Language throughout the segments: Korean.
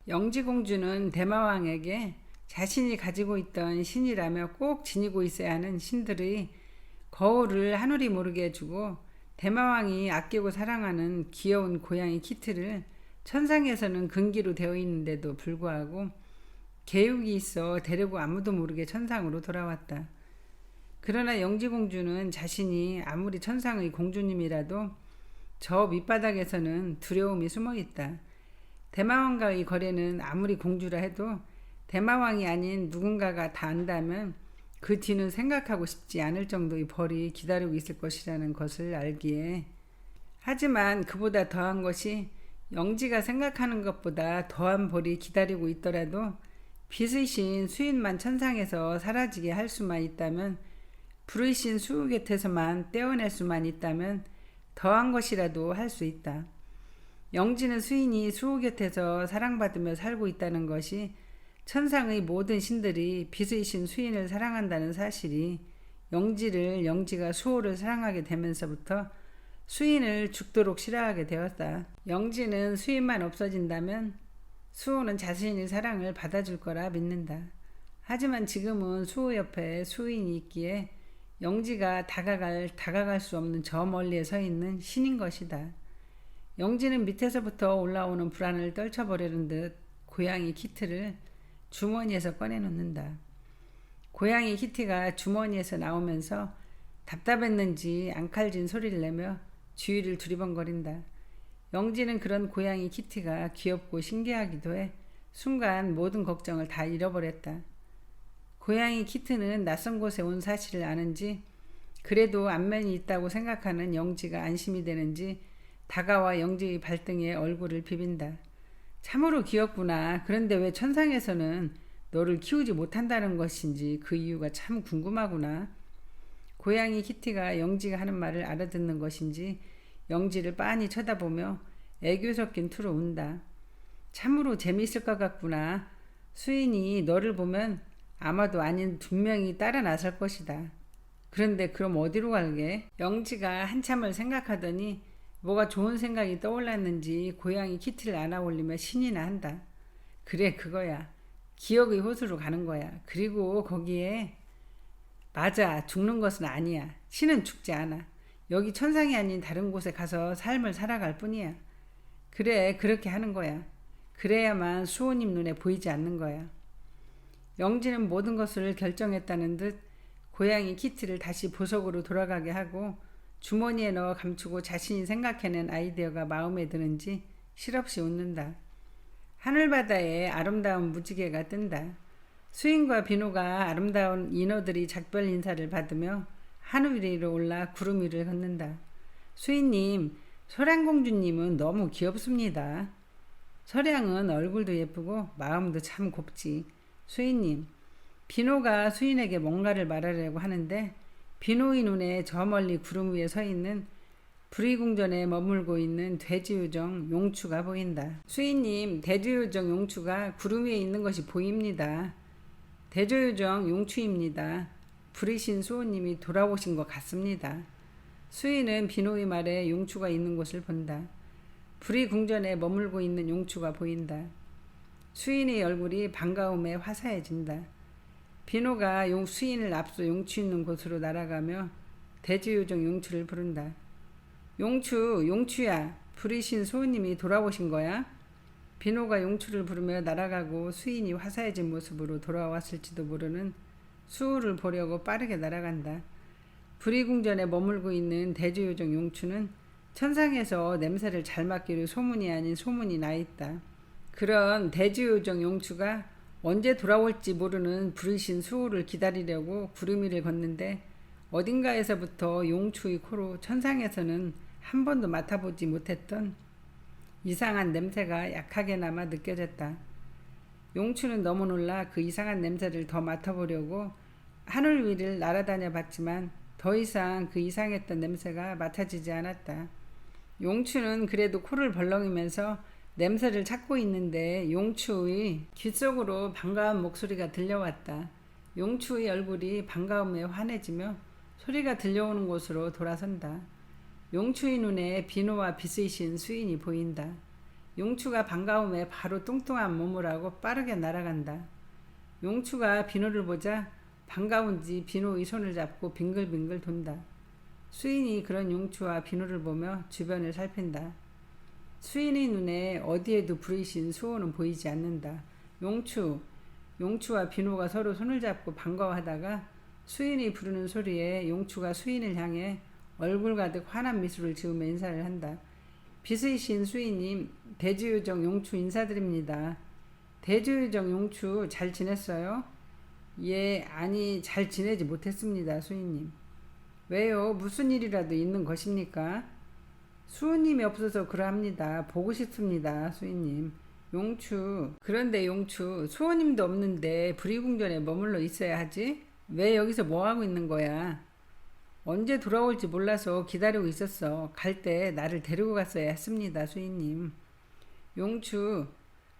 영지공주는 대마왕에게 자신이 가지고 있던 신이라며 꼭 지니고 있어야 하는 신들의 거울을 하늘이 모르게 해주고, 대마왕이 아끼고 사랑하는 귀여운 고양이 키트를 천상에서는 금기로 되어 있는데도 불구하고 계획이 있어 데리고 아무도 모르게 천상으로 돌아왔다. 그러나 영지공주는 자신이 아무리 천상의 공주님이라도 저 밑바닥에서는 두려움이 숨어 있다. 대마왕과의 거래는 아무리 공주라 해도 대마왕이 아닌 누군가가 다 안다면 그 뒤는 생각하고 싶지 않을 정도의 벌이 기다리고 있을 것이라는 것을 알기에, 하지만 그보다 더한 것이 영지가 생각하는 것보다 더한 벌이 기다리고 있더라도 빛의 신 수인만 천상에서 사라지게 할 수만 있다면, 불의 신 수우 곁에서만 떼어낼 수만 있다면 더한 것이라도 할 수 있다. 영지는 수인이 수우 곁에서 사랑받으며 살고 있다는 것이, 천상의 모든 신들이 빛의 신 수인을 사랑한다는 사실이 영지가 수호를 사랑하게 되면서부터 수인을 죽도록 싫어하게 되었다. 영지는 수인만 없어진다면 수호는 자신의 사랑을 받아줄 거라 믿는다. 하지만 지금은 수호 옆에 수인이 있기에 영지가 다가갈 수 없는 저 멀리에 서 있는 신인 것이다. 영지는 밑에서부터 올라오는 불안을 떨쳐버리는 듯 고양이 키트를 주머니에서 꺼내놓는다. 고양이 키티가 주머니에서 나오면서 답답했는지 앙칼진 소리를 내며 주위를 두리번거린다. 영지는 그런 고양이 키티가 귀엽고 신기하기도 해 순간 모든 걱정을 다 잃어버렸다. 고양이 키트는 낯선 곳에 온 사실을 아는지, 그래도 안면이 있다고 생각하는 영지가 안심이 되는지 다가와 영지의 발등에 얼굴을 비빈다. 참으로 귀엽구나. 그런데 왜 천상에서는 너를 키우지 못한다는 것인지 그 이유가 참 궁금하구나. 고양이 키티가 영지가 하는 말을 알아듣는 것인지 영지를 빤히 쳐다보며 애교 섞인 투로 운다. 참으로 재미있을 것 같구나. 수인이 너를 보면 아마도 아닌 두 명이 따라 나설 것이다. 그런데 그럼 어디로 갈게? 영지가 한참을 생각하더니 뭐가 좋은 생각이 떠올랐는지 고양이 키티를 안아올리며 신이나 한다. 그래, 그거야. 기억의 호수로 가는 거야. 그리고 거기에, 맞아, 죽는 것은 아니야. 신은 죽지 않아. 여기 천상이 아닌 다른 곳에 가서 삶을 살아갈 뿐이야. 그래, 그렇게 하는 거야. 그래야만 수호님 눈에 보이지 않는 거야. 영지는 모든 것을 결정했다는 듯 고양이 키티를 다시 보석으로 돌아가게 하고 주머니에 넣어 감추고 자신이 생각해낸 아이디어가 마음에 드는지 실없이 웃는다. 하늘바다에 아름다운 무지개가 뜬다. 수인과 비노가 아름다운 인어들이 작별 인사를 받으며 하늘 위로 올라 구름 위를 걷는다. 수인님, 소량공주님은 너무 귀엽습니다. 서량은 얼굴도 예쁘고 마음도 참 곱지. 수인님, 비노가 수인에게 뭔가를 말하려고 하는데 비노의 눈에 저 멀리 구름 위에 서 있는 불의궁전에 머물고 있는 돼지요정 용추가 보인다. 수인님, 돼지요정 용추가 구름 위에 있는 것이 보입니다. 돼지요정 용추입니다. 불의신 수호님이 돌아오신 것 같습니다. 수인은 비노의 말에 용추가 있는 곳을 본다. 불의궁전에 머물고 있는 용추가 보인다. 수인의 얼굴이 반가움에 화사해진다. 비노가 수인을 앞서 용추 있는 곳으로 날아가며 돼지요정 용추를 부른다. 용추야, 불의신 수호님이 돌아오신 거야? 비노가 용추를 부르며 날아가고 수인이 화사해진 모습으로 돌아왔을지도 모르는 수호를 보려고 빠르게 날아간다. 불의궁전에 머물고 있는 돼지요정 용추는 천상에서 냄새를 잘 맡기로 소문이 아닌 소문이 나 있다. 그런 돼지요정 용추가 언제 돌아올지 모르는 불의신 수호를 기다리려고 구름 위를 걷는데 어딘가에서부터 용추의 코로 천상에서는 한 번도 맡아보지 못했던 이상한 냄새가 약하게나마 느껴졌다. 용추는 너무 놀라 그 이상한 냄새를 더 맡아보려고 하늘 위를 날아다녀 봤지만 더 이상 그 이상했던 냄새가 맡아지지 않았다. 용추는 그래도 코를 벌렁이면서 냄새를 찾고 있는데 용추의 귓속으로 반가운 목소리가 들려왔다. 용추의 얼굴이 반가움에 환해지며 소리가 들려오는 곳으로 돌아선다. 용추의 눈에 비노와 빛의 신 수인이 보인다. 용추가 반가움에 바로 뚱뚱한 몸을 하고 빠르게 날아간다. 용추가 비누를 보자 반가운지 비누의 손을 잡고 빙글빙글 돈다. 수인이 그런 용추와 비누를 보며 주변을 살핀다. 수인의 눈에 어디에도 부르신 수호는 보이지 않는다. 용추와 비누가 서로 손을 잡고 반가워하다가 수인이 부르는 소리에 용추가 수인을 향해 얼굴 가득 환한 미소를 지으며 인사를 한다. 빚으신 수인님, 대주유정 용추 인사드립니다. 대주유정 용추 잘 지냈어요? 예, 아니 잘 지내지 못했습니다, 수인님. 왜요? 무슨 일이라도 있는 것입니까? 수호님이 없어서 그러합니다. 보고 싶습니다, 수인님. 그런데 용추, 수호님도 없는데 불의궁전에 머물러 있어야 하지? 왜 여기서 뭐하고 있는 거야? 언제 돌아올지 몰라서 기다리고 있었어. 갈 때 나를 데리고 갔어야 했습니다, 수인님. 용추,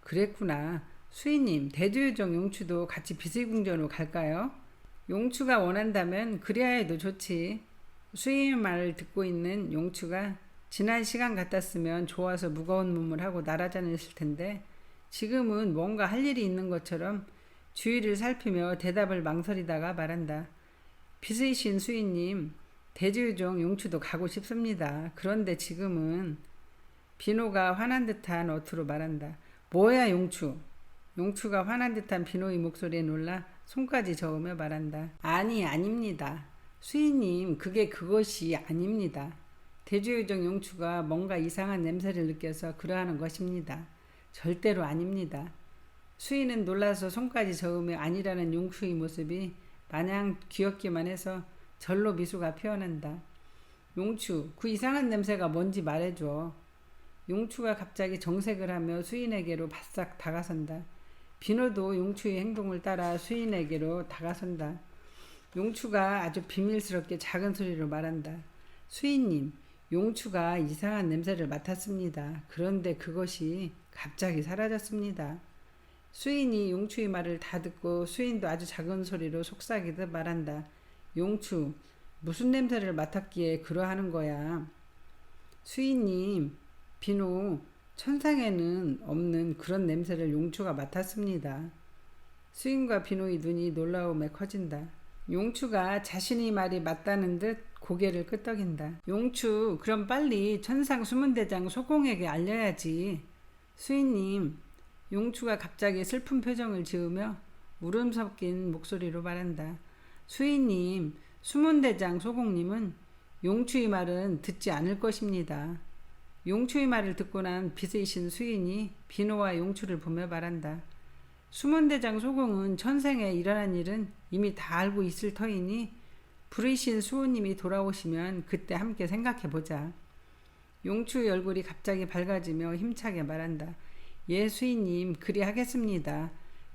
그랬구나. 수인님, 대주유정 용추도 같이 비슬궁전으로 갈까요? 용추가 원한다면 그래야 해도 좋지. 수인의 말을 듣고 있는 용추가 지난 시간 같았으면 좋아서 무거운 몸을 하고 날아다녔을 텐데 지금은 뭔가 할 일이 있는 것처럼 주위를 살피며 대답을 망설이다가 말한다. 빚으신 수인님, 대주유정 용추도 가고 싶습니다. 그런데 지금은 비노가 화난 듯한 어투로 말한다. 뭐야 용추? 용추가 화난 듯한 비노의 목소리에 놀라 손까지 저으며 말한다. 아닙니다. 수인님, 그것이 아닙니다. 대주유정 용추가 뭔가 이상한 냄새를 느껴서 그러하는 것입니다. 절대로 아닙니다. 수인은 놀라서 손까지 저으며 아니라는 용추의 모습이 마냥 귀엽기만 해서 절로 미소가 피어난다. 용추, 그 이상한 냄새가 뭔지 말해줘. 용추가 갑자기 정색을 하며 수인에게로 바싹 다가선다. 비노도 용추의 행동을 따라 수인에게로 다가선다. 용추가 아주 비밀스럽게 작은 소리로 말한다. 수인님, 용추가 이상한 냄새를 맡았습니다. 그런데 그것이 갑자기 사라졌습니다. 수인이 용추의 말을 다 듣고 수인도 아주 작은 소리로 속삭이듯 말한다. 용추, 무슨 냄새를 맡았기에 그러하는 거야? 수인님, 비노, 천상에는 없는 그런 냄새를 용추가 맡았습니다. 수인과 비노의 눈이 놀라움에 커진다. 용추가 자신의 말이 맞다는 듯 고개를 끄덕인다. 용추, 그럼 빨리 천상 수문대장 소공에게 알려야지. 수인님, 용추가 갑자기 슬픈 표정을 지으며 울음 섞인 목소리로 말한다. 수인님, 수문대장 소공님은 용추의 말은 듣지 않을 것입니다. 용추의 말을 듣고 난 빚으신 수인이 비노와 용추를 보며 말한다. 수문대장 소공은 천생에 일어난 일은 이미 다 알고 있을 터이니 부르신 수호님이 돌아오시면 그때 함께 생각해보자. 용추의 얼굴이 갑자기 밝아지며 힘차게 말한다. 예, 수인님, 그리 하겠습니다.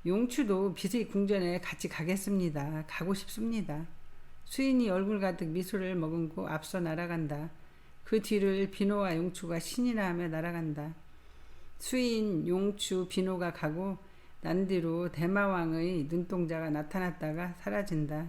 용추도 빚의 궁전에 같이 가겠습니다. 가고 싶습니다. 수인이 얼굴 가득 미소를 머금고 앞서 날아간다. 그 뒤를 비노와 용추가 신이나 하며 날아간다. 수인, 용추, 비노가 가고 난 뒤로 대마왕의 눈동자가 나타났다가 사라진다.